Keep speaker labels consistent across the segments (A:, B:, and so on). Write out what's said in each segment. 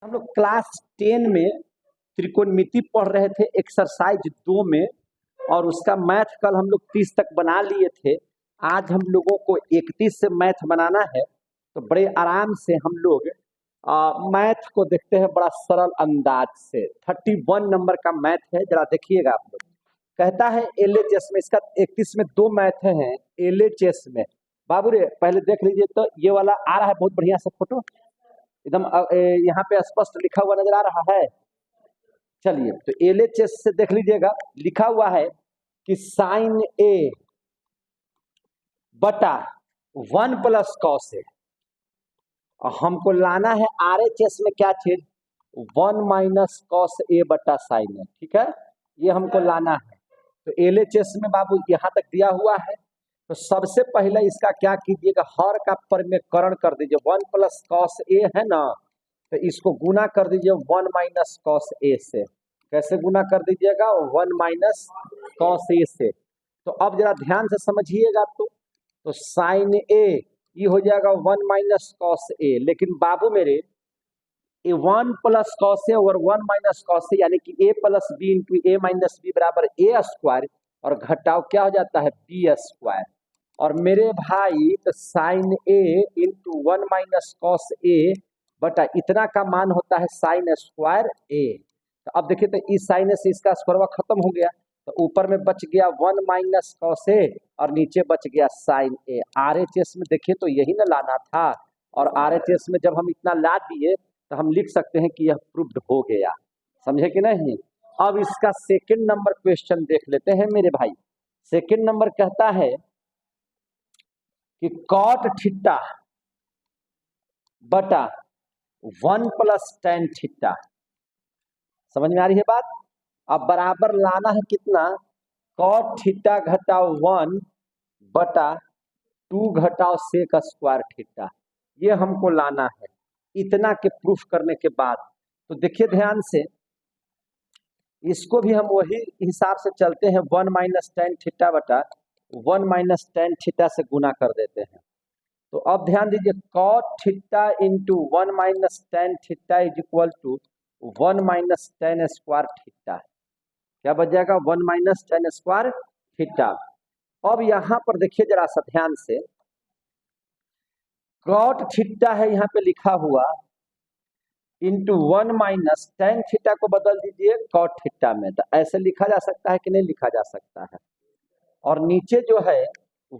A: हम लोग क्लास 10 में त्रिकोणमिति पढ़ रहे थे एक्सरसाइज 2 में, और उसका मैथ कल हम लोग 30 तक बना लिए थे। आज हम लोगों को 31 से मैथ बनाना है, तो बड़े आराम से हम लोग मैथ को देखते हैं बड़ा सरल अंदाज से। 31 नंबर का मैथ है, जरा देखिएगा आप लोग। कहता है एलएचएस में, इसका 31 में 2 मैथ हैं एलएचएस में। बाबू रे पहले देख लीजिए तो ये वाला आ रहा है बहुत बढ़िया से फोटो, एकदम यहाँ पे स्पष्ट लिखा हुआ नजर आ रहा है। चलिए तो एलएचएस से देख लीजिएगा, लिखा हुआ है कि साइन ए बटा 1 प्लस कॉस ए, और हमको लाना है आरएचएस में क्या चीज, 1 माइनस कॉस ए बटा साइन ए। ठीक है, ये हमको लाना है। तो एलएचएस में बाबू यहाँ तक दिया हुआ है, तो सबसे पहले इसका क्या कीजिएगा, हर का परिमेयकरण कर दीजिए। 1 प्लस कॉस ए है ना, तो इसको गुना कर दीजिए 1 माइनस कॉस ए से। कैसे गुना कर दीजिएगा, 1 माइनस कॉस ए से। तो अब जरा ध्यान से समझिएगा, तो साइन ए ये हो जाएगा 1 माइनस कॉस ए, लेकिन बाबू मेरे ए 1 प्लस कॉस ए और 1 माइनस कॉस ए यानी कि ए प्लस बी इंटू ए माइनस बी बराबर ए स्क्वायर, और घटाव क्या हो जाता है, बी स्क्वायर। और मेरे भाई तो sign A into 1 minus cos A बटा इतना का मान होता है साइन स्क्वायर ए। तो अब देखिए, तो इस साइन से इसका स्क्वायर खत्म हो गया, तो ऊपर में बच गया 1 माइनस कॉस ए और नीचे बच गया साइन ए। आरएचएस में देखिए तो यही ना लाना था, और आरएचएस में जब हम इतना ला दिए तो हम लिख सकते हैं कि यह प्रूव्ड हो गया। समझे कि नहीं। अब इसका सेकंड नंबर क्वेश्चन देख लेते हैं मेरे भाई। सेकंड नंबर कहता है कि कॉट थीटा बटा 1 प्लस टेन थीटा। समझ में आ रही है बात। अब बराबर लाना है कितना, कॉट थीटा घटाओ 1 बटा 2 घटाओ सेक स्क्वायर थीटा, ये हमको लाना है। इतना के प्रूफ करने के बाद तो देखिए ध्यान से, इसको भी हम वही हिसाब से चलते हैं, 1 माइनस टेन थीटा बटा 1 माइनस टेन थीटा से गुना कर देते हैं। तो अब ध्यान दीजिए, cot theta into 1 minus tan theta is equal to 1 minus tan square theta. क्या बच जाएगा, 1 माइनस टेन स्क्वायर थीटा। अब यहाँ पर देखिए जरा सा ध्यान से, कॉट थीटा है यहाँ पे लिखा हुआ इंटू 1 माइनस टेन थीटा को बदल दीजिए कॉट थीटा में, तो ऐसे लिखा जा सकता है कि नहीं लिखा जा सकता है। और नीचे जो है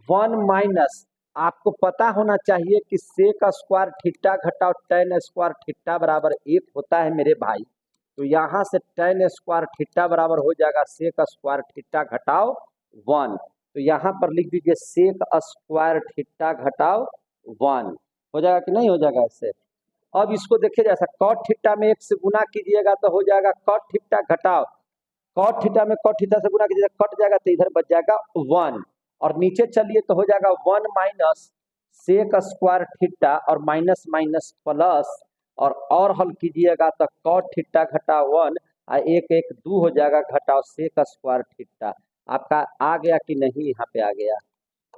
A: 1 माइनस, आपको पता होना चाहिए कि सेक स्क्वायर थीटा घटाओ टेन स्क्वायर थीटा बराबर 1 होता है मेरे भाई। तो यहाँ से टेन स्क्वायर थीटा बराबर हो जाएगा सेक स्क्वायर थीटा घटाओ 1। तो यहाँ पर लिख दीजिए सेक स्क्वायर थीटा घटाओ 1, हो जाएगा कि नहीं हो जाएगा ऐसे। अब इसको देखिए, जैसा कॉट थीटा में 1 से गुना कीजिएगा तो हो जाएगा कॉट थीटा घटाओ, कॉट थीटा में कॉट थीटा से गुना कीजिएगा, कट जाएगा तो इधर बच जाएगा 1, और नीचे चलिए तो हो जाएगा 1 माइनस सेक स्क्वायर थीटा और माइनस माइनस प्लस, और हल कीजिएगा तो कॉट थीटा घटा 1 और 1 1 2 हो जाएगा घटाओ सेक स्क्वायर थीटा। आपका आ गया कि नहीं, यहाँ पे आ गया।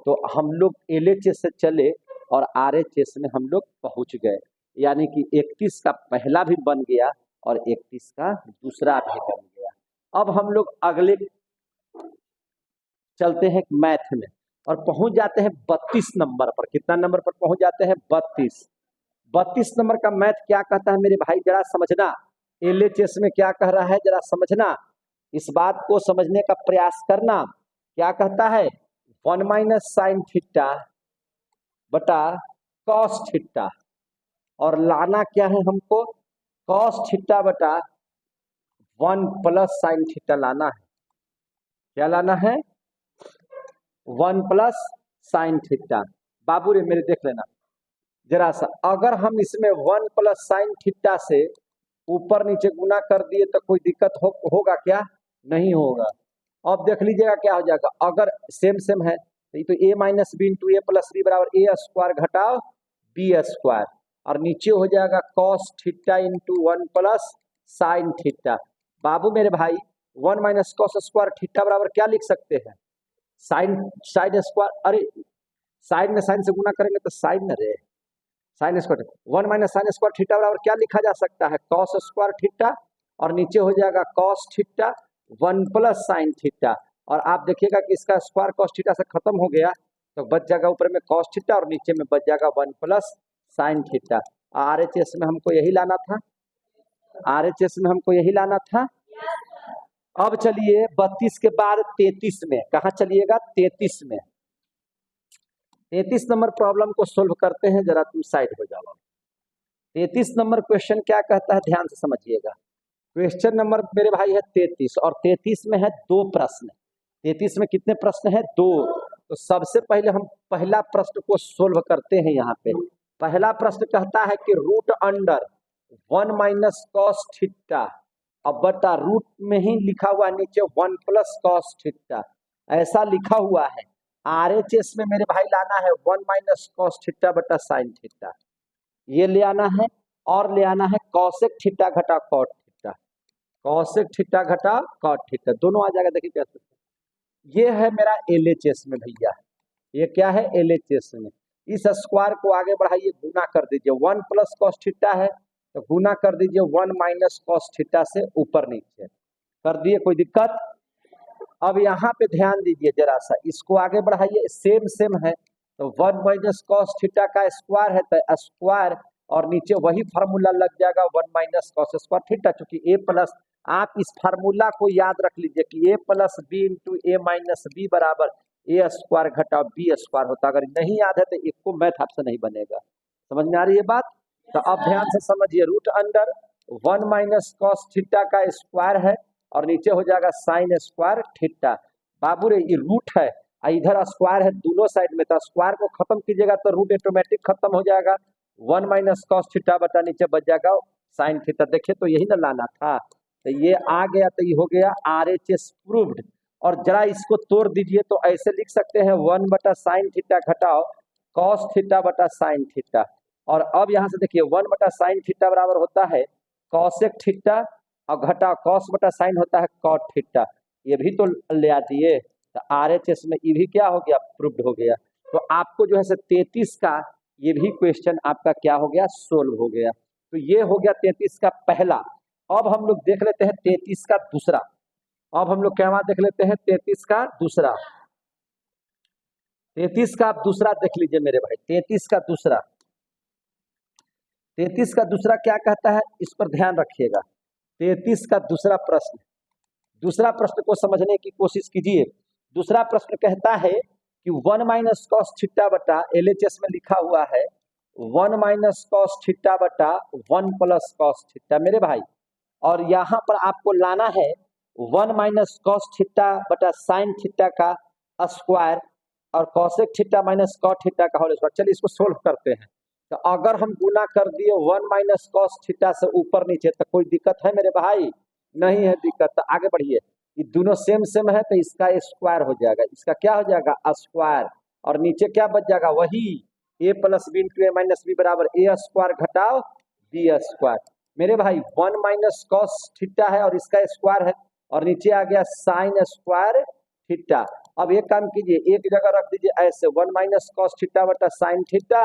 A: तो हम लोग एलएचएस से चले और आरएचएस में हम लोग पहुंच गए, यानी कि 31 का पहला भी बन गया और 31 का दूसरा भी बन गया। अब हम लोग अगले चलते हैं मैथ में और पहुंच जाते हैं 32 नंबर पर। कितना नंबर पर पहुंच जाते हैं, 32। 32 नंबर का मैथ क्या कहता है मेरे भाई, जरा समझना। एलएचएस में क्या कह रहा है जरा समझना, इस बात को समझने का प्रयास करना। क्या कहता है, 1 माइनस साइन थीटा बटा कॉस थीटा, और लाना क्या है हमको, कॉस थीटा बटा 1 प्लस साइन थीटा लाना है। क्या लाना है, 1 प्लस साइन थीटा। बाबू रे मेरे देख लेना जरा सा, अगर हम इसमें 1 प्लस साइन थीटा से ऊपर नीचे गुना कर दिए तो कोई दिक्कत होगा क्या, नहीं होगा। अब देख लीजिएगा क्या हो जाएगा, अगर सेम सेम है तो a minus b into a plus b बराबर ए स्क्वायर घटाओ बी स्क्वायर, और नीचे हो जाएगा cos theta into 1 plus sine theta. बाबू मेरे भाई 1 माइनस कॉस स्क्वायर थीटा बराबर क्या लिख सकते हैं, साइन साइन स्क्वायर। अरे साइन में साइन से गुना करेंगे तो साइन न रहे, sine square 1 minus sine square theta बराबर क्या लिखा जा सकता है, कॉस स्क्वायर थीटा, और नीचे हो जाएगा cos theta 1 plus sine theta. और आप देखिएगा कि इसका स्क्वायर कॉस थीटा से खत्म हो गया तो बच जाएगा ऊपर में कॉस थीटा और नीचे में बच जाएगा 1 प्लस साइन थीटा। आरएचएस में हमको यही लाना था, आरएचएस में हमको यही लाना था। अब चलिए 32 के बाद 33 में, कहा चलिएगा 33 में, 33 नंबर प्रॉब्लम को सोल्व करते हैं। जरा तुम साइड हो जाओ। 33 नंबर क्वेश्चन क्या कहता है, ध्यान से समझिएगा। क्वेश्चन नंबर मेरे भाई है 33 और 33 में है 2 प्रश्न। 33 में कितने प्रश्न है, 2। तो सबसे पहले हम पहला प्रश्न को सोल्व करते हैं। यहाँ पे पहला प्रश्न कहता है कि root under 1 minus cos theta, अब बटा रूट में ही लिखा हुआ नीचे 1 प्लस कॉस थीटा, ऐसा लिखा हुआ है। आरएचएस में मेरे भाई लाना है 1 माइनस कॉस थीटा बटा साइन थीटा, ये ले आना है। और ले आना है कॉसेक थीटा घटा कॉट थीटा, कॉसेक थीटा घटा कॉट थीटा, दोनों आ जाएगा। देखिए कैसे, ये है मेरा एलएचएस में भैया, ये क्या है एलएचएस में। इस स्क्वायर को आगे बढ़ाइए, गुना कर दीजिए, 1 प्लस कॉस थीटा है तो गुना कर दीजिए 1 माइनस कॉस थीटा से ऊपर नीचे कर दिए, कोई दिक्कत। अब यहाँ पे ध्यान दीजिए जरा सा, इसको आगे बढ़ाइए, सेम सेम है तो 1 माइनस कॉस थीटा का स्क्वायर है तो स्क्वायर और नीचे वही फार्मूला लग जाएगा 1 माइनस कॉस स्क्वायर थीटा, चूंकि ए प्लस, आप इस फार्मूला को याद रख लीजिए कि ए प्लस बी इंटू ए माइनस बी बराबर ए स्क्वायर घटा बी स्क्वायर होता है। अगर नहीं याद है तो एक को मैथ आपसे नहीं बनेगा। समझ में आ रही है बात? तो अब ध्यान से समझिए, root under 1 minus cos theta का स्क्वायर है और नीचे हो जाएगा साइन स्क्वायर थीटा। बाबू रे ये रूट है, इधर स्क्वायर है दोनों साइड में, तो स्क्वायर को खत्म कीजिएगा तो रूट ऑटोमेटिक खत्म हो जाएगा। 1 माइनस कॉस थीटा बटा नीचे बच जाएगा साइन थीटा। देखिए तो यही ना लाना था, तो ये आ गया, तो ये हो गया आरएचएस प्रूव्ड। और जरा इसको तोड़ दीजिए तो ऐसे लिख सकते हैं 1 बटा साइन थीटा घटाओ कॉस थीटा बटा साइन थीटा। और अब यहाँ से देखिए 1 बटा साइन थीटा बराबर होता है कॉसेक थीटा और घटा कॉस बटा साइन होता है कॉट थीटा। ये भी तो ले आती है, तो आरएचएस में ये भी क्या हो गया, प्रूव्ड हो गया। तो आपको जो है 33 का ये भी क्वेश्चन आपका क्या हो गया, सोल्व हो गया। तो ये हो गया 33 का पहला। अब हम लोग देख लेते हैं 33 का दूसरा। अब हम लोग क्या देख लेते हैं 33 का दूसरा। 33 का आप दूसरा देख लीजिए मेरे भाई, 33 का दूसरा। 33 का दूसरा क्या कहता है, इस पर ध्यान रखिएगा। 33 का दूसरा प्रश्न, दूसरा प्रश्न को समझने की कोशिश कीजिए। दूसरा प्रश्न कहता है कि 1 माइनस कॉस थीटा बटा, एलएचएस में लिखा हुआ है 1 माइनस कॉस थीटा बटा 1 प्लस कॉस थीटा मेरे भाई। और यहाँ पर आपको लाना है 1 माइनस कॉस थीटा बटा साइन थीटा का स्क्वायर और cosec theta minus cot theta का होल स्क्वायर। चलिए इसको सोल्व करते हैं। तो अगर हम गुना कर दिए 1 माइनस कॉस थीटा से ऊपर नीचे तो कोई दिक्कत है मेरे भाई? नहीं है दिक्कत। तो आगे बढ़िए, ये दोनों सेम सेम है तो इसका स्क्वायर हो जाएगा, इसका क्या हो जाएगा स्क्वायर, और नीचे क्या बच जाएगा वही ए प्लस बी इंटू ए माइनस बी बराबर ए स्क्वायर घटाओ बी स्क्वायर। मेरे भाई 1 माइनस कॉस थीटा है और इसका स्क्वायर है और नीचे आ गया साइन स्क्वायर थीटा। अब एक काम कीजिए, एक जगह रख दीजिए ऐसे 1 माइनस कॉस थीटा बटा साइन थीटा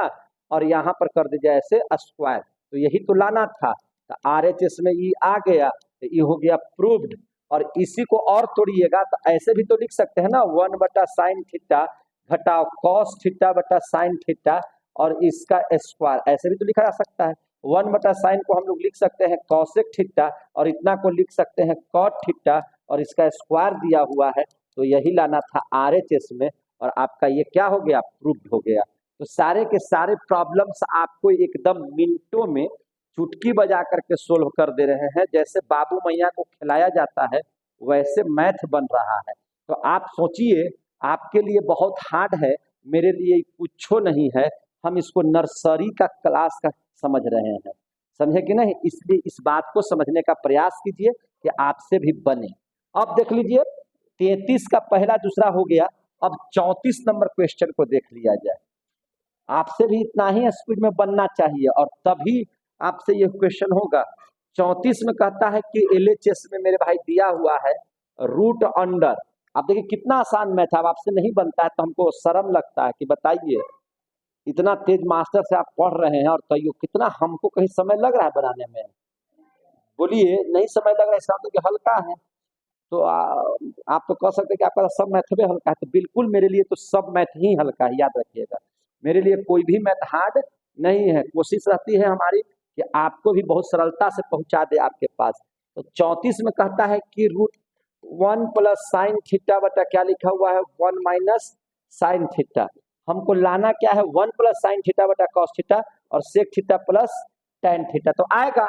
A: और यहाँ पर कर दीजिए ऐसे स्क्वायर। तो यही तो लाना था। तो आरएचएस में ये आ गया तो ये हो गया प्रूव्ड। और इसी को और तोड़िएगा तो ऐसे भी तो लिख सकते हैं ना, 1 बटा साइन थीटा घटाओ कॉस थीटा बटा साइन थीटा और इसका स्क्वायर, ऐसे भी तो लिखा जा सकता है। 1 बटा साइन को हम लोग लिख सकते हैं कॉसेक थीटा और इतना को लिख सकते हैं कॉट थीटा और इसका स्क्वायर दिया हुआ है। तो यही लाना था आरएचएस में और आपका ये क्या हो गया, प्रूव्ड हो गया। तो सारे के सारे प्रॉब्लम्स आपको एकदम मिनटों में चुटकी बजा करके सोल्व कर दे रहे हैं। जैसे बाबू मैया को खिलाया जाता है वैसे मैथ बन रहा है। तो आप सोचिए, आपके लिए बहुत हार्ड है, मेरे लिए कुछ नहीं है। हम इसको नर्सरी का क्लास का समझ रहे हैं, समझे कि नहीं? इसलिए इस बात को समझने का प्रयास कीजिए कि आपसे भी बने। अब देख लीजिए 33 का पहला दूसरा हो गया। अब 34 नंबर क्वेश्चन को देख लिया जाए। आपसे भी इतना ही स्पीड में बनना चाहिए और तभी आपसे ये क्वेश्चन होगा। 34 में कहता है कि एलएचएस में मेरे भाई दिया हुआ है रूट अंडर। आप देखिए कितना आसान मैथ है, आपसे नहीं बनता है तो हमको शर्म लगता है कि बताइए इतना तेज मास्टर से आप पढ़ रहे हैं और तैयो कितना हमको कहीं समय लग रहा है बनाने में? बोलिए, नहीं समय लग रहा है, इसका मतलब कि हल्का है। तो आप तो कह सकते हैं कि आपका सब मैथ भी हल्का है, तो बिल्कुल मेरे लिए तो सब मैथ ही हल्का है, याद रखिएगा। मेरे लिए कोई भी मैथ हार्ड नहीं है। कोशिश रहती है हमारी कि आपको भी बहुत सरलता से पहुंचा दे आपके पास। तो 34 में कहता है कि √1 प्लस साइन थीटा बटा क्या लिखा हुआ है, 1 माइनस साइन थीटा। हमको लाना क्या है, 1 प्लस साइन थीटा बटा कॉस थीटा और sec theta plus tan theta. तो आएगा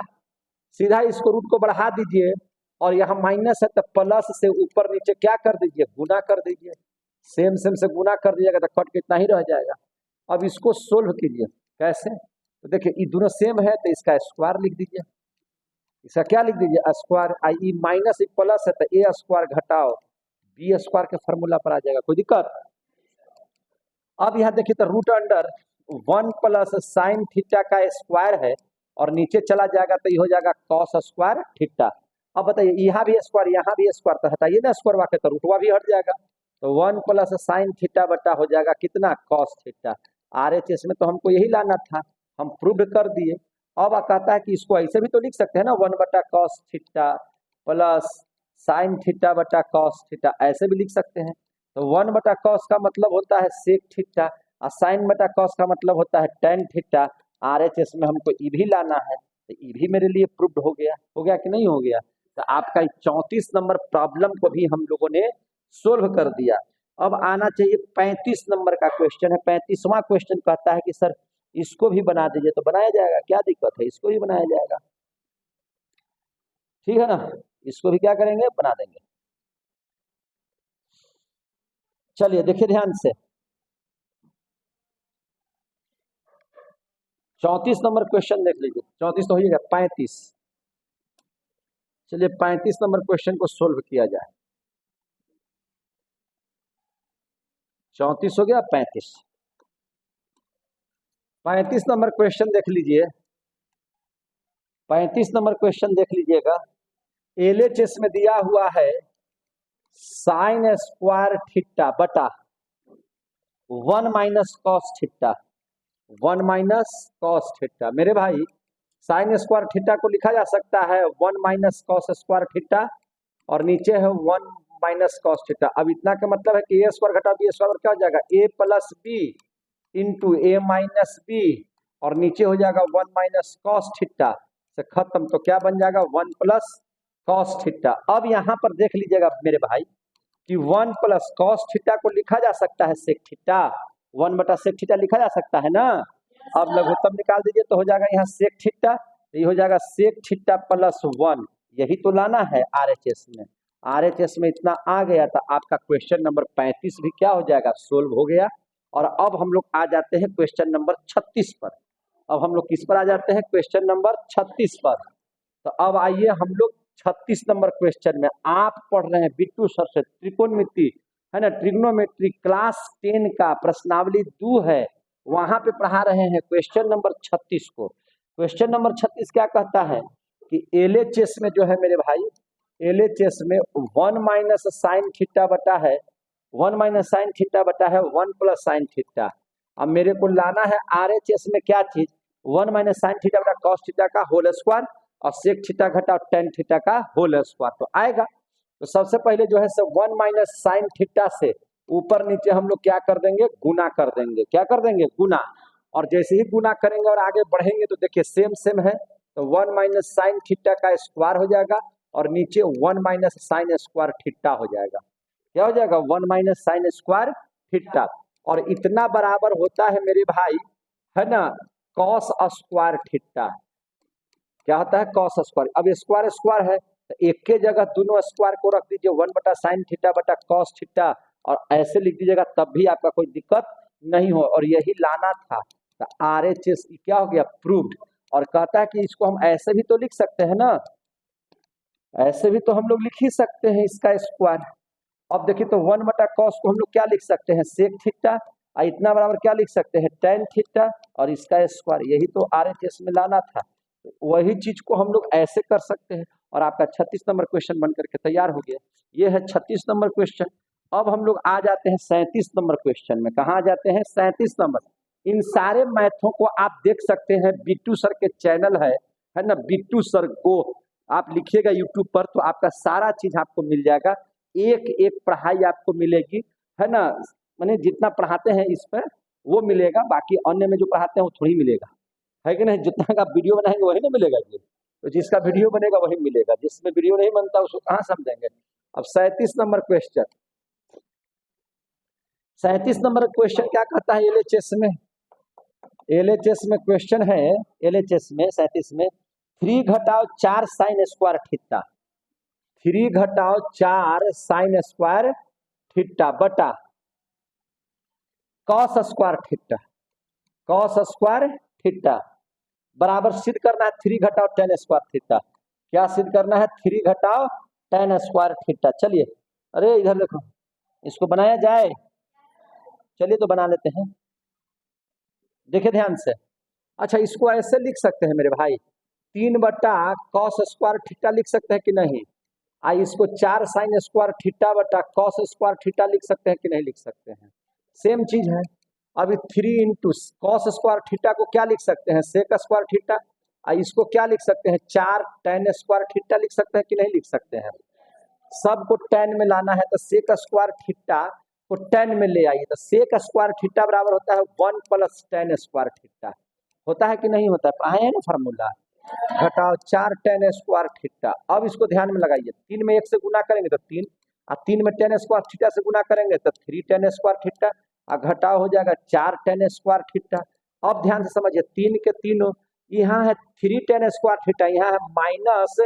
A: सीधा, इसको रूट को बढ़ा दीजिए और यहाँ माइनस है तो प्लस से ऊपर नीचे क्या कर दीजिए, गुना कर दीजिए। सेम सेम से गुना कर दीजिएगा तो कट कितना ही रह जाएगा। अब इसको सोल्व कीजिए, कैसे? तो देखिए ये दोनों सेम है तो इसका स्क्वायर लिख दीजिए। इसका क्या लिख दीजिए, स्क्वायर। आई माइनस प्लस है तो ए स्क्वायर घटाओ बी स्क्वायर के फॉर्मूला पर आ जाएगा। कोई दिक्कत? अब यहाँ देखिए तो root under 1 plus sine theta का स्क्वायर है और नीचे चला जाएगा तो ये हो जाएगा कॉस स्क्वायर थीटा। अब बताइए, यहाँ भी स्क्वायर यहाँ भी स्क्वायर, तो हटाइए ना स्क्वायर वाके तो रूटवा भी हट जाएगा। तो 1 प्लस साइन थीटा बटा हो जाएगा कितना, कॉस थीटा। RHS में तो हमको यही लाना था, हम प्रूव कर दिए। अब कहता है कि इसको ऐसे भी तो लिख सकते हैं ना, 1 बटा cos theta plus sine theta बटा कॉस थीटा, ऐसे भी लिख सकते हैं। तो 1 बटा कॉस का मतलब होता है सेक थीटा और साइन बटा कॉस का मतलब होता है टेन थीटा। RHS में हमको ई भी लाना है, तो ई भी मेरे लिए प्रूव्ड हो गया कि नहीं हो गया? तो आपका 34 नंबर प्रॉब्लम को भी हम लोगों ने सोल्व कर दिया। अब आना चाहिए 35 नंबर का क्वेश्चन है। 35वां क्वेश्चन कहता है कि सर इसको भी बना दीजिए। तो बनाया जाएगा, क्या दिक्कत है, इसको भी बनाया जाएगा, ठीक है ना। इसको भी क्या करेंगे, बना देंगे। चलिए देखिए ध्यान से, 34 नंबर क्वेश्चन देख लीजिए। 34 तो हो गया, 35। चलिए 35 नंबर क्वेश्चन को सोल्व किया जाए। 34 हो गया, 35। 35 नंबर क्वेश्चन देख लीजिए। 35 नंबर क्वेश्चन देख लीजिएगा। LHS में दिया हुआ है साइन स्क्वायर थीटा बटा 1 minus cos theta, 1 minus cos theta. मेरे भाई साइन स्क्वायर थीटा को लिखा जा सकता है 1 माइनस कॉस स्क्वायर थीटा और नीचे है 1 माइनस कॉस थीटा। अब इतना का मतलब है कि ए स्क्वायर घटा बी स्क्वायर क्या हो जाएगा, ए प्लस बी इंटू ए माइनस बी और नीचे हो जाएगा 1 माइनस कॉस थीटा से खत्म। तो क्या बन जाएगा, 1 प्लस कॉस थीटा। अब यहाँ पर देख लीजिएगा मेरे भाई कि 1 प्लस कॉस थीटा को लिखा जा सकता है सेक थीटा, 1 बटा सेक थीटा लिखा जा सकता है ना। अब लघुत्तम निकाल दीजिए तो हो जाएगा यहाँ सेक थीटा, ये हो जाएगा सेक थीटा प्लस 1। यही तो लाना है RHS में। RHS में इतना आ गया तो आपका क्वेश्चन नंबर 35 भी क्या हो जाएगा, सोल्व हो गया। और अब हम लोग आ जाते हैं क्वेश्चन नंबर 36 पर। अब हम लोग किस पर आ जाते हैं, क्वेश्चन नंबर 36 पर। तो अब आइए हम लोग 36 नंबर क्वेश्चन में। आप पढ़ रहे हैं बिट्टू सर से त्रिकोणमिति, है ना, ट्रिग्नोमेट्री क्लास 10 का प्रश्नावली 2 है, वहां पे पढ़ा रहे हैं क्वेश्चन नंबर 36 को। क्वेश्चन नंबर 36 क्या कहता है कि LHS में जो है मेरे भाई, LHS में 1 माइनस साइन थीटा बटा है 1 माइनस साइन थीटा बटा है 1 प्लस साइन थीटा। अब मेरे को लाना है RHS में क्या चीज, 1 माइनस साइन थीटा बटा कॉस थीटा का होल स्क्वायर और सेक थीटा घटा टेन थीटा का होल स्क्वायर। तो आएगा, तो सबसे पहले जो है सब 1 माइनस साइन थीटा से ऊपर नीचे हम लोग क्या कर देंगे, गुना कर देंगे। क्या कर देंगे, गुना। और जैसे ही गुना करेंगे और आगे बढ़ेंगे तो देखिए सेम सेम है, तो 1 माइनस साइन थीटा का स्क्वायर हो जाएगा और नीचे 1 माइनस साइन स्क्वायर थीटा हो जाएगा। क्या हो जाएगा, 1 माइनस साइन स्क्वायर थीटा। और इतना बराबर होता है मेरे भाई, है ना, कॉस स्क्वायर थीटा। क्या होता है, कॉस स्क्वायर। अब स्क्वायर स्क्वायर है तो एक के जगह दोनों स्क्वायर को रख दीजिए, 1 बटा साइन थीटा बटा कॉस थीटा और ऐसे लिख दीजिएगा, तब भी आपका कोई दिक्कत नहीं हो। और यही लाना था। तो RHS क्या हो गया, प्रूव्ड। और कहता है कि इसको हम ऐसे भी तो लिख सकते हैं ना, ऐसे भी तो हम लोग लिख ही सकते हैं इसका स्क्वायर। अब देखिए तो 1 बटा कॉस को हम लोग क्या लिख सकते हैं, सेक थीटा, और इतना बराबर क्या लिख सकते हैं, टेन थीटा और इसका स्क्वायर। यही तो RHS में लाना था, तो वही चीज को हम लोग ऐसे कर सकते हैं। और आपका 36 नंबर क्वेश्चन बन करके तैयार हो गया। ये है 36 नंबर क्वेश्चन। अब हम लोग आ जाते हैं 37 नंबर क्वेश्चन में। कहाँ आ जाते हैं, 37 नंबर। इन सारे मैथों को आप देख सकते हैं, बिट्टू सर के चैनल है ना, बिट्टू सर को आप लिखिएगा यूट्यूब पर तो आपका सारा चीज आपको मिल जाएगा, एक एक पढ़ाई आपको मिलेगी, है ना। मैंने जितना पढ़ाते हैं इस पर वो मिलेगा, बाकी अन्य में जो पढ़ाते हैं वो थोड़ी मिलेगा, है कि नहीं। जितना का वीडियो बनाएंगे वही ना मिलेगा जी, तो जिसका वीडियो बनेगा वही मिलेगा, जिसमें वीडियो नहीं बनता उसको कहाँ समझेंगे। अब 37 नंबर क्वेश्चन, 37 नंबर क्वेश्चन क्या कहता है एलएचएस में, एलएचएस में क्वेश्चन है, एलएचएस में 37 में 3 घटाओ 4 साइन स्क्वायर थीटा, 3 घटाओ 4 साइन स्क्वायर थीटा बटा cos square theta, cos square theta बराबर सिद्ध करना है 3 घटाओ tan स्क्वायर थीटा। क्या सिद्ध करना है? 3 घटाओ tan स्क्वायर थीटा। चलिए, अरे इधर देखो, इसको बनाया जाए, चलिए तो बना लेते हैं, देखिए ध्यान से। अच्छा, इसको ऐसे लिख सकते हैं मेरे भाई, 3 बटा कॉस स्क्वायर थीटा लिख सकते हैं कि नहीं? इसको 4 साइन स्क्वायर थीटा बटा कॉस स्क्वायर थीटा लिख सकते हैं कि नहीं लिख सकते हैं? सेम चीज है। अभी 3 इंटू कॉस स्क्वायर थीटा को क्या लिख सकते हैं? Sec square theta. इसको क्या लिख सकते हैं? 4 tan स्क्वायर थीटा लिख सकते हैं कि नहीं लिख सकते हैं? सबको tan में लाना है तो सेक स्क्वायर थीटा को tan में ले आइए, तो सेक स्क्वायर थीटा बराबर होता है 1 प्लस tan स्क्वायर थीटा। होता है कि नहीं होता है? पढ़ाए हैं ना फार्मूला, घटाओ 4 tan स्क्वायर थीटा। अब इसको ध्यान में लगाइए, 3 में 1 से गुना करेंगे तो 3, और 3 में tan स्क्वायर थीटा से गुना करेंगे तो 3 tan स्क्वायर थीटा, और घटाव हो जाएगा 4 tan स्क्वायर थीटा। अब ध्यान से समझिए, 3 के 3 यहाँ है 3 tan स्क्वायर थीटा, यहाँ है माइनस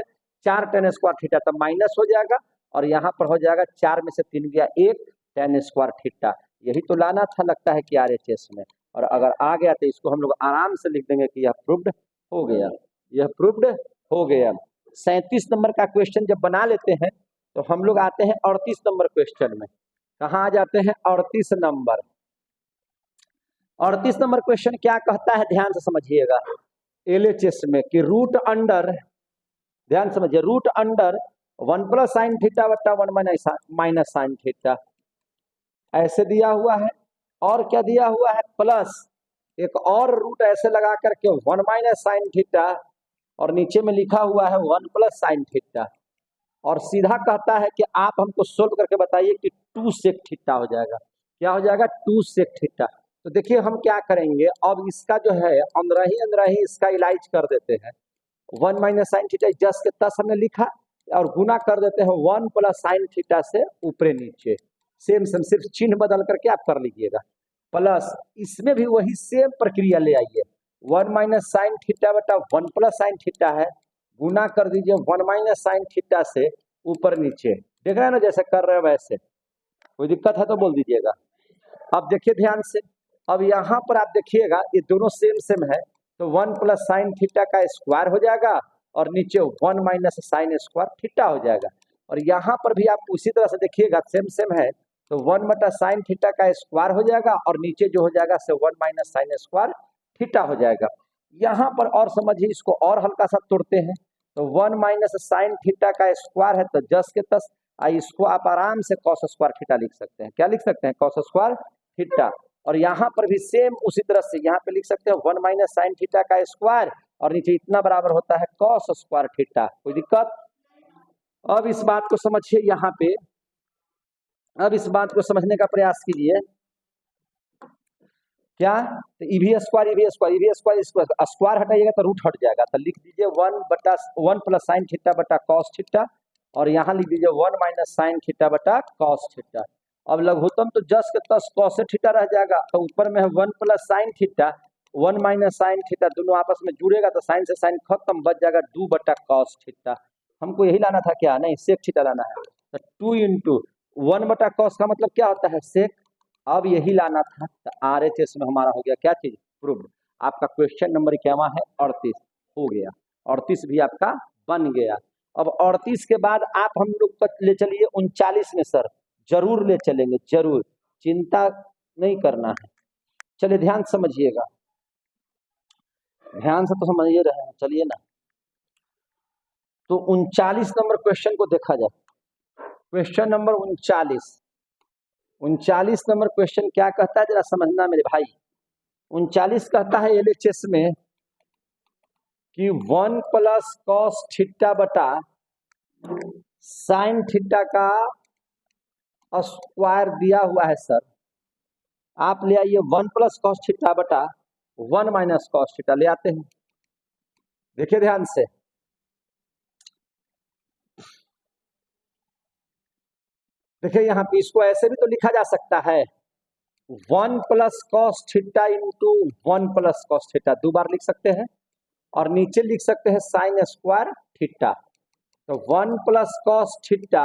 A: 4 tan स्क्वायर थीटा, तो माइनस हो जाएगा, और यहाँ पर हो जाएगा 4 में से 3 गया 1 tan स्क्वायर थीटा। यही तो लाना था लगता है कि आरएचएस में, और अगर आ गया तो इसको हम लोग आराम से लिख देंगे कि यह प्रूव्ड हो गया, यह प्रूव्ड हो गया। 37 नंबर का क्वेश्चन जब बना लेते हैं तो हम लोग आते हैं 38 नंबर क्वेश्चन में। कहाँ आ जाते हैं? 38 नंबर। 38 नंबर क्वेश्चन क्या कहता है, ध्यान से समझिएगा, एलएचएस में कि रूट अंडर, ध्यान समझिए, root under 1 plus sine theta बट्टा 1 माइनस साइन थीटा ऐसे दिया हुआ है, और क्या दिया हुआ है? प्लस एक और रूट ऐसे लगा करके 1 माइनस साइन थीटा, और नीचे में लिखा हुआ है 1 प्लस साइन थीटा, और सीधा कहता है कि आप हमको सोल्व करके बताइए कि 2 सेक थीटा हो जाएगा। क्या हो जाएगा? 2 सेक थीटा। तो देखिए हम क्या करेंगे, अब इसका जो है अंदर ही इसका इलाज कर देते हैं। 1 माइनस साइन थीटा जस के तस हमने लिखा, और गुना कर देते हैं 1 प्लस साइन थीटा से ऊपरे नीचे, सेम सेम, सिर्फ चिन्ह बदल करके आप कर लीजिएगा। प्लस इसमें भी वही सेम प्रक्रिया ले आइए, 1 माइनस साइन थीटा बटा 1 प्लस साइन थीटा है, गुना कर दीजिए 1 माइनस साइन थीटा से ऊपर नीचे। देख रहे हैं ना, जैसे कर रहे हैं वैसे। कोई दिक्कत है तो बोल दीजिएगा। अब देखिए ध्यान से, अब यहाँ पर आप देखिएगा ये दोनों सेम सेम है, तो 1 प्लस साइन थीटा का स्क्वायर हो जाएगा, और नीचे 1 माइनस साइन स्क्वायर थीटा हो जाएगा। और यहाँ पर भी आप उसी तरह से देखिएगा, सेम सेम है, तो 1 बटा साइन थीटा का स्क्वायर हो जाएगा, और नीचे जो हो जाएगा से 1 माइनस साइन स्क्वायर थीटा हो जाएगा। यहाँ पर और समझिए, इसको और हल्का सा तोड़ते हैं, तो 1 माइनस साइन थीटा का स्क्वायर है, तो जस के तस इसको आप आराम से कॉस स्क्वायर थीटा लिख सकते हैं। क्या लिख सकते हैं? Cos square theta. और यहाँ पर भी सेम उसी तरह से यहाँ पे लिख सकते हैं 1 माइनस साइन थीटा का स्क्वायर, और नीचे इतना बराबर होता है कॉस स्क्वायर थीटा। कोई दिक्कत? अब इस बात को समझिए, यहाँ पे अब इस बात को समझने का प्रयास कीजिए। क्या? तो ईवी स्क्वायर स्क्वायर हटाइएगा तो रूट हट जाएगा, तो लिख दीजिए 1 प्लस साइन थीटा बटा कॉस थीटा, और यहाँ लिख दीजिए 1 माइनस साइन थीटा बटा कॉस थीटा। अब लघुत्तम तो जस के तस कॉस थीटा रह जाएगा, तो ऊपर में है 1 plus sine theta, 1 minus sine theta, दोनों आपस में जुड़ेगा तो साइन से साइन खत्म, बच जाएगा 2 बटा कॉस थीटा। हमको यही लाना था क्या? नहीं, सेक थीटा लाना है, तो 2 इंटू 1 बटा कॉस का मतलब क्या होता है? सेक। अब यही लाना था, तो आरएचएस में हमारा हो गया क्या चीज? प्रूव्ड। आपका क्वेश्चन नंबर क्या है? 38 हो गया, 38 भी आपका बन गया। अब 38 के बाद आप हम लोग ले चलिए 39 में। सर जरूर ले चलेंगे, जरूर, चिंता नहीं करना है। चलिए ध्यान समझिएगा, ध्यान से तो समझिए रहे हैं, चलिए ना। तो 39 नंबर क्वेश्चन को देखा जाए। क्वेश्चन नंबर 39 नंबर क्वेश्चन क्या कहता है, जरा समझना मेरे भाई। 39 कहता है LHS में कि 1 प्लस कॉस थीटा बटा साइन थीटा का स्क्वायर दिया हुआ है सर। आप ले आइए 1 प्लस कॉस थीटा बटा 1 माइनस कॉस थीटा ले आते हैं। देखिए ध्यान से, देखिए यहाँ पे इसको ऐसे भी तो लिखा जा सकता है 1 plus cos theta into 1 plus cos theta, 2 बार लिख सकते हैं। और नीचे लिख सकते हैं साइन स्क्वायर थीटा। तो 1 plus cos theta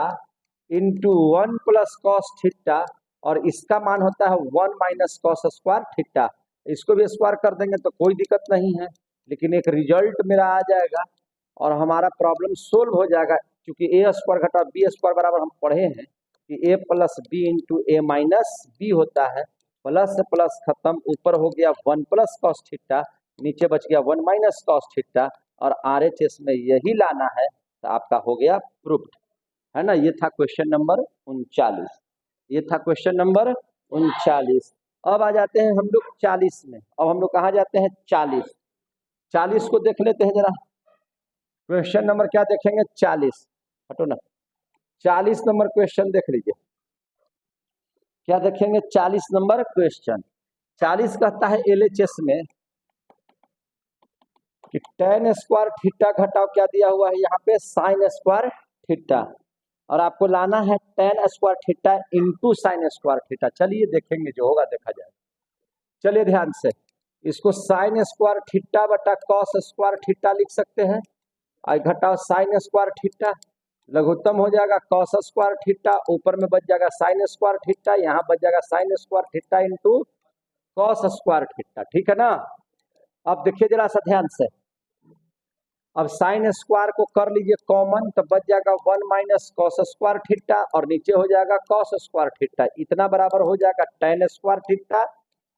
A: into 1 plus cos theta, और इसका मान होता है 1 माइनस कॉस स्क्वायर थीटा। इसको भी स्क्वायर कर देंगे तो कोई दिक्कत नहीं है, लेकिन एक रिजल्ट मेरा आ जाएगा और हमारा प्रॉब्लम सोल्व हो जाएगा। क्योंकि ए स्क्वायर घटा बी स्क्वायर बराबर हम पढ़े हैं कि ए प्लस बी इंटू ए माइनस बी होता है। प्लस से प्लस खत्म, ऊपर हो गया 1 प्लस कॉस थीटा, नीचे बच गया 1 माइनस कॉस थीटा, और RHS में यही लाना है तो आपका हो गया प्रूफ्ड, है ना। ये था क्वेश्चन नंबर 39, ये था क्वेश्चन नंबर 39। अब आ जाते हैं हम लोग 40 में। अब हम लोग कहाँ जाते हैं? 40 को देख लेते हैं जरा। क्वेश्चन नंबर क्या देखेंगे? 40, हटो ना, 40 नंबर क्वेश्चन देख लीजिए। क्या देखेंगे? 40 नंबर क्वेश्चन। 40 कहता है LHS में कि tan स्क्वायर थीटा घटाओ क्या दिया हुआ है यहाँ पे? साइन स्क्वायर थीटा, और आपको लाना है tan square theta into sine square theta. चलिए देखेंगे, जो होगा देखा जाएगा। चलिए ध्यान से, इसको साइन स्क्वायर थीटा बटा कॉस स्क्वायर थीटा लिख सकते हैं। आई घटाओ साइन स्क्वायर थीटा, लघुत्तम हो जाएगा कॉस स्क्वायर थीटा, ऊपर में बच जाएगा साइन स्क्वायर थीटा, यहाँ बच जाएगा sine square theta into cos square theta. ठीक है ना। अब देखिए जरा सा ध्यान से, अब साइन स्क्वायर को कर लीजिए कॉमन, तो बच जाएगा 1 माइनस कॉस स्क्वायर थीटा, और नीचे हो जाएगा कॉस स्क्वायर थीटा। इतना बराबर हो जाएगा tan स्क्वायर थीटा,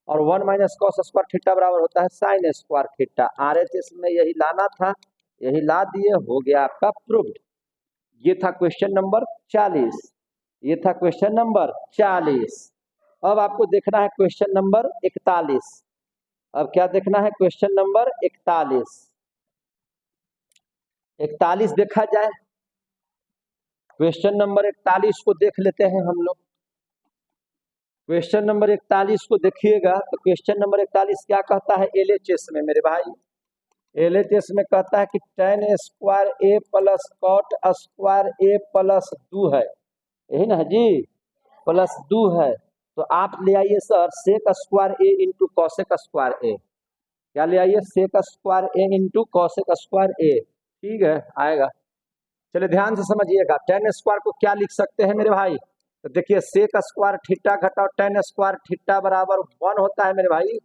A: और 1 माइनस कॉस स्क्वायर थीटा बराबर होता है साइन स्क्वायर थीटा। RHS में यही लाना था, यही ला दिए, हो गया आपका प्रूव्ड। ये था क्वेश्चन नंबर 40, ये था क्वेश्चन नंबर 40। अब आपको देखना है क्वेश्चन नंबर 41। अब क्या देखना है? Question number 41। 41 देखा जाए। क्वेश्चन नंबर 41 को देख लेते हैं हम लोग। क्वेश्चन नंबर 41 को देखिएगा तो क्वेश्चन नंबर 41 क्या कहता है LHS में मेरे भाई? LHS में कहता है कि tan स्क्वायर ए प्लस कॉट स्क्वायर ए प्लस 2 है, यही ना जी, प्लस 2 है। तो आप ले आइए सर सेक स्क्वायर ए इंटू कॉसेक स्क्वायर ए। क्या ले आइए? सेक स्क्वायर ए इंटू कॉसेक स्क्वायर ए। ठीक है, आएगा। चलिए ध्यान से समझिएगा, tan स्क्वायर को क्या लिख सकते हैं मेरे भाई? तो देखिए सेक स्क्वायर थीटा घटाओ tan स्क्वायर थीटा बराबर 1 होता है मेरे भाई।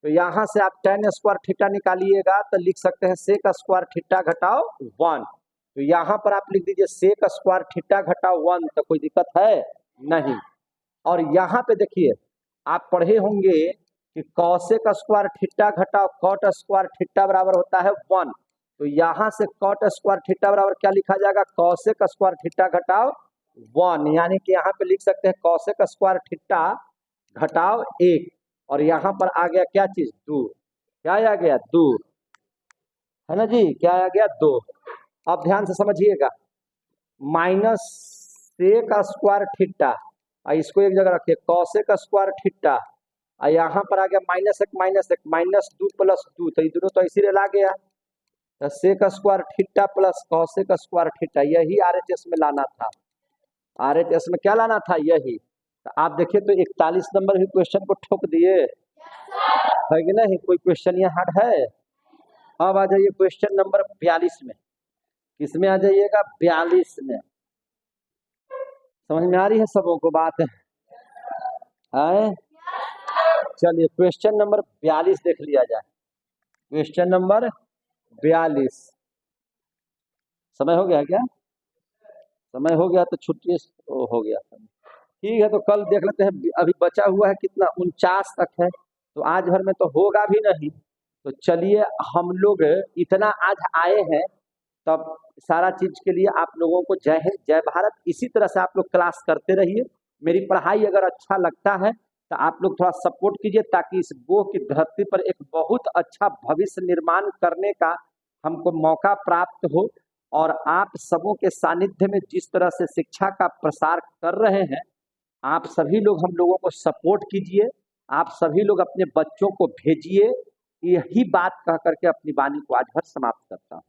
A: तो यहाँ से आप tan स्क्वायर थीटा निकालिएगा तो लिख सकते हैं सेक स्क्वायर थीटा घटाओ 1। तो यहाँ पर आप लिख दीजिए सेक स्क्वायर थीटा घटाओ 1, तो कोई दिक्कत है नहीं। और यहाँ पे देखिए, आप पढ़े होंगे कि कॉसेक स्क्वायर थीटा घटाओ कॉट स्क्वायर थीटा बराबर होता है 1। तो यहाँ से कॉट स्क्वायर थीटा बराबर क्या लिखा जाएगा? कॉसेक स्क्वायर थीटा घटाओ 1, यानी कि यहाँ पे लिख सकते हैं कॉसेक स्क्वायर थीटा घटाओ 1, और यहाँ पर आ गया क्या चीज? 2। क्या आ गया? 2, है ना जी, क्या आ गया? 2। अब ध्यान से समझिएगा, माइनस सेक स्क्वायर थीटा, इसको एक जगह रखिए, कॉसेक स्क्वायर थीटा, यहाँ पर आ गया -1 माइनस 2 प्लस 2, तो ये दोनों तो इसी ला गया। तो sec square theta plus cosec square theta, यही RHS में लाना था। RHS में क्या लाना था? यही। तो आप देखिए तो 41 नंबर भी क्वेश्चन को ठोक दिए, है कि नहीं? कोई क्वेश्चन यहाँ हार्ड है? अब आ जाइए क्वेश्चन नंबर 42 में। किसमें आ जाइएगा? 42 में। समझ में आ रही है सबों को बात है? चलिए क्वेश्चन नंबर 42 देख लिया जाए। Question number 42। समय हो गया क्या? समय हो गया तो छुट्टी हो गया। ठीक है, तो कल देख लेते हैं। अभी बचा हुआ है कितना? 49 तक है, तो आज भर में तो होगा भी नहीं। तो चलिए हम लोग इतना आज आए हैं, तब सारा चीज के लिए आप लोगों को जय हिंद जय भारत। इसी तरह से आप लोग क्लास करते रहिए। मेरी पढ़ाई अगर अच्छा लगता है तो आप लोग थोड़ा सपोर्ट कीजिए ताकि इस गोह की धरती पर एक बहुत अच्छा भविष्य निर्माण करने का हमको मौका प्राप्त हो। और आप सबों के सानिध्य में जिस तरह से शिक्षा का प्रसार कर रहे हैं, आप सभी लोग हम लोगों को सपोर्ट कीजिए, आप सभी लोग अपने बच्चों को भेजिए। यही बात कह करके अपनी वाणी को आज भर समाप्त करता हूँ।